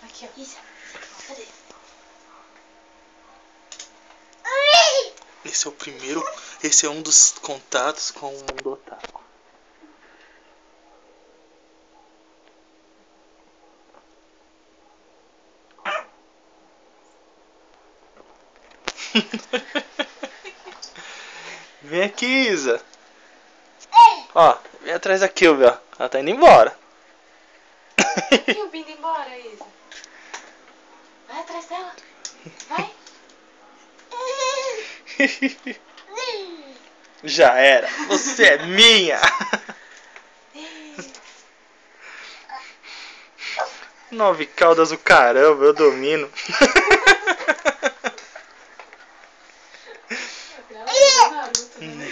Aqui, ó. Isa, cadê? Esse é o primeiro. Esse é um dos contatos com o mundo otaku. Vem aqui, Isa. Ó, vem atrás da Kilby, ó. Ela tá indo embora. Kilby indo embora, Isa. Vai atrás dela. Vai. Já era. Você é minha. 9 caudas o caramba, eu domino. Naruto, né?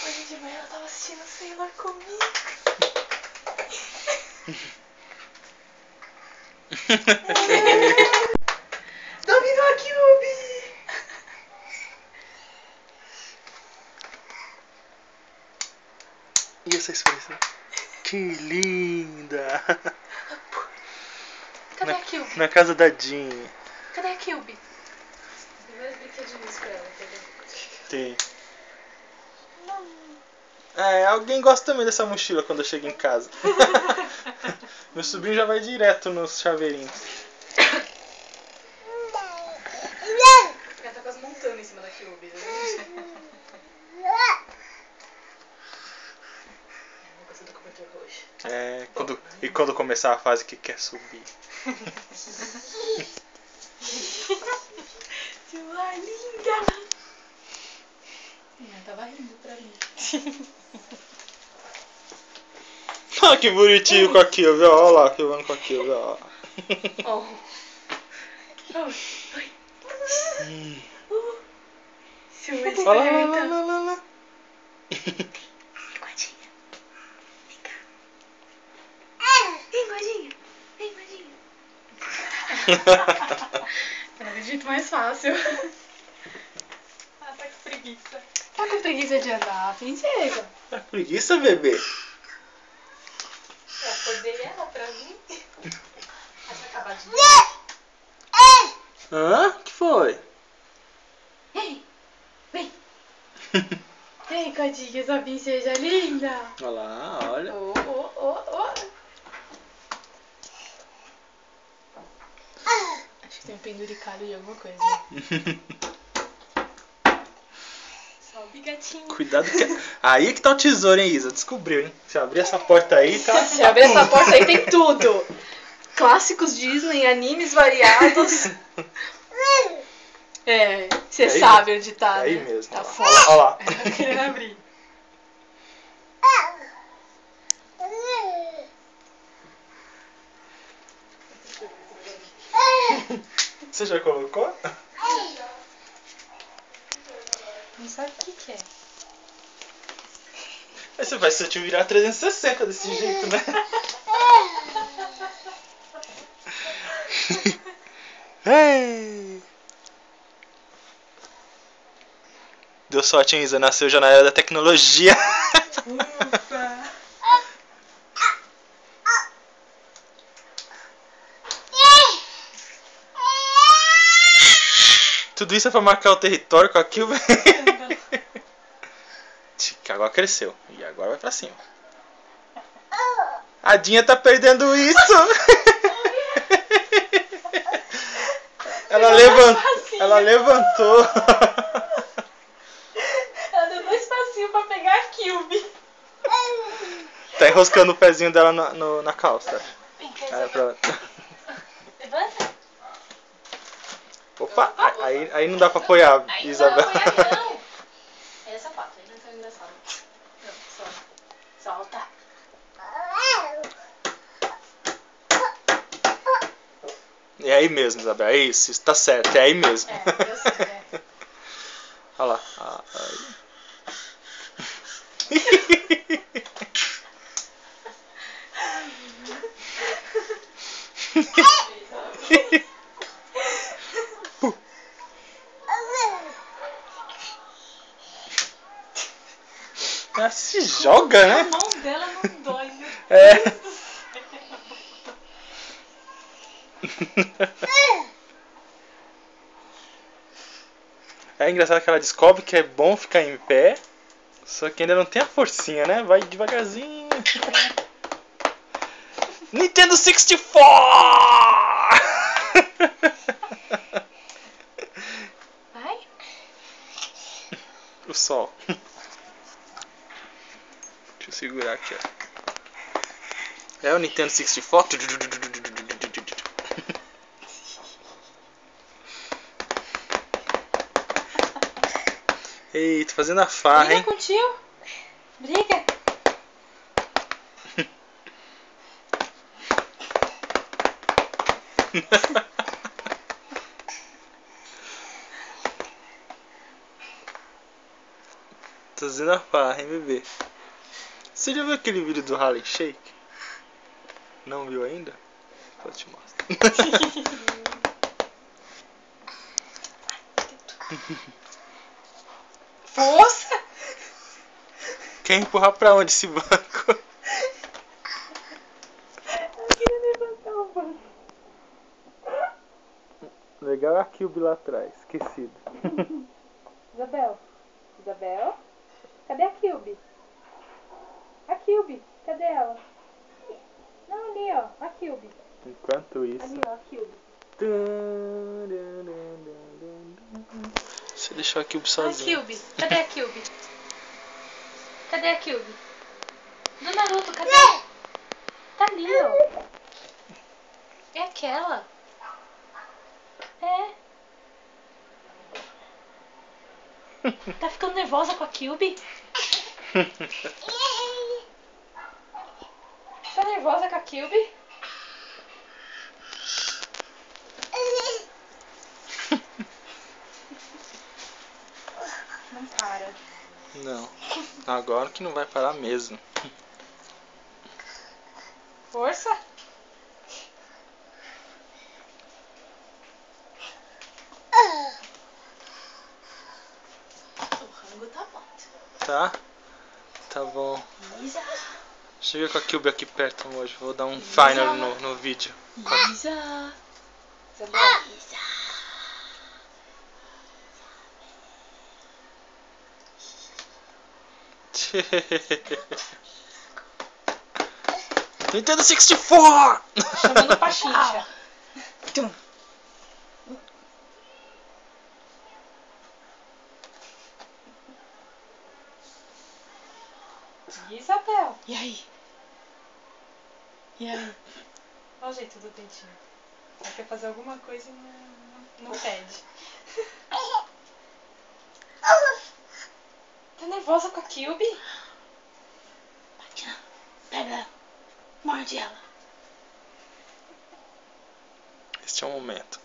Hoje de manhã ela tava assistindo Sailor comigo. Dominou a Kyubi! E essa expressão? Que linda! Cadê a Kyubi? Na casa da Jean. Cadê a Kyubi? Tem vários brinquedinhos pra ela, entendeu? Tem. É, alguém gosta também dessa mochila quando eu chego em casa. Meu sobrinho já vai direto nos chaveirinhos. Ela tá quase montando em cima da Kyubi. É, quando começar a fase que quer subir. Sua linda! Ela tava rindo pra mim. Olha que bonitinho com aquilo, viu? Olha lá, que eu com aquilo, viu? Ó. Oh. Sua Olha esperta. lá, lá, lá, lá, lá. Guardinha. Vem cá. Vem, Guardinha. Vem, Guardinha. Era do jeito mais fácil. Ah, tá com preguiça. Tá com preguiça de andar, princesa? Tá com preguiça, bebê? Eu acordei ela pra mim. Acho acabar de Hã? O que foi? Vem! Vem! Vem, Codinha, essa princesa linda! Olha lá, olha. Oh, oh, oh, oh. Acho que tem um penduricalho de alguma coisa. Sobe, gatinho. Cuidado que... Aí que tá o tesouro, hein, Isa? Descobriu, hein? Se abrir essa porta aí, tá... Se abrir essa porta aí tem tudo. Clássicos Disney, animes variados. É, você É aí sabe mesmo. onde tá, É aí né? mesmo. Tá Olha fora. lá. Olha lá. Tá querendo abrir. Você já colocou? Não sabe o que é. Aí você vai se eu te virar 360 desse jeito, né? Ei. Deu sorte, hein, Isa? Nasceu já na era da tecnologia. Ufa. Tudo isso é pra marcar o território com aquilo. Agora cresceu. E agora vai pra cima. A Dinha tá perdendo isso. Ela levantou. Ela deu 2 passinhos pra pegar a Kyubi. Tá enroscando o pezinho dela na calça. Vem, quer Aí, pronto. Levanta. Opa, aí não dá pra apoiar, Aí Isabel. não dá pra apoiar, não. É sapato, aí não tá engraçado. Não, solta. É aí mesmo, Isabel. É isso tá certo. É aí mesmo. É, eu sei, é. Olha lá. Ela se joga, A né? mão dela não dói, meu É. Deus do céu. É engraçado que ela descobre que é bom ficar em pé, só que ainda não tem a forcinha, né? Vai devagarzinho. Nintendo 64! Vai. O sol. Deixa eu segurar aqui, ó. É o Nintendo 64. Ei, tô fazendo a farra, Briga hein? com o tio. Briga. Tô fazendo a farra, hein, bebê? Você já viu aquele vídeo do Harlem Shake? Não viu ainda? Eu te mostro. Força. Quer empurrar pra onde esse banco? Eu queria levantar o banco. Legal é a Cube lá atrás, esquecido. Isabel. Isabel? Cadê a Cube? A Cube, cadê ela? Não, ali, ó. A Cube. Enquanto isso... Ali, ó, a Cube. Você deixou a Cube A sozinha. Cube. Cadê a Cube? Cadê a Cube? Do Naruto, cadê? Tá ali, ó. É aquela. É. Tá ficando nervosa com a Cube? Tá nervosa com a Cube? Não para. Não. Agora que não vai parar mesmo. Força. O rango tá bom. Tá? Tá bom. Isa. Chega com a Cube aqui perto hoje. Vou dar um final no vídeo. Isa. Isabel. Isa. Nintendo 64! Chamando pra Xincha. Isabel. E aí? E aí? Olha o jeito do dentinho. Ela quer fazer alguma coisa e não pede. Tá nervosa com a Cube? Pega. Morde ela. Este é o momento.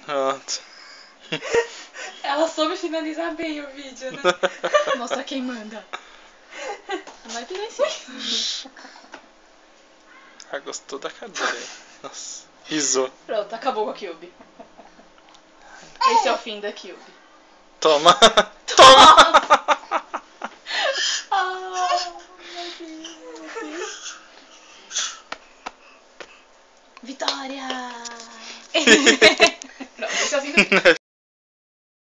Pronto. Ela soube finalizar bem o vídeo, né? Mostra quem manda. Vai pisar em cima. Ah, gostou da cadeira. Nossa. Risou. Pronto, acabou com a Cube. Esse é o fim da Cube. Toma. Toma. Ah, meu Deus. Vitória! Pronto, esse é o fim do vídeo.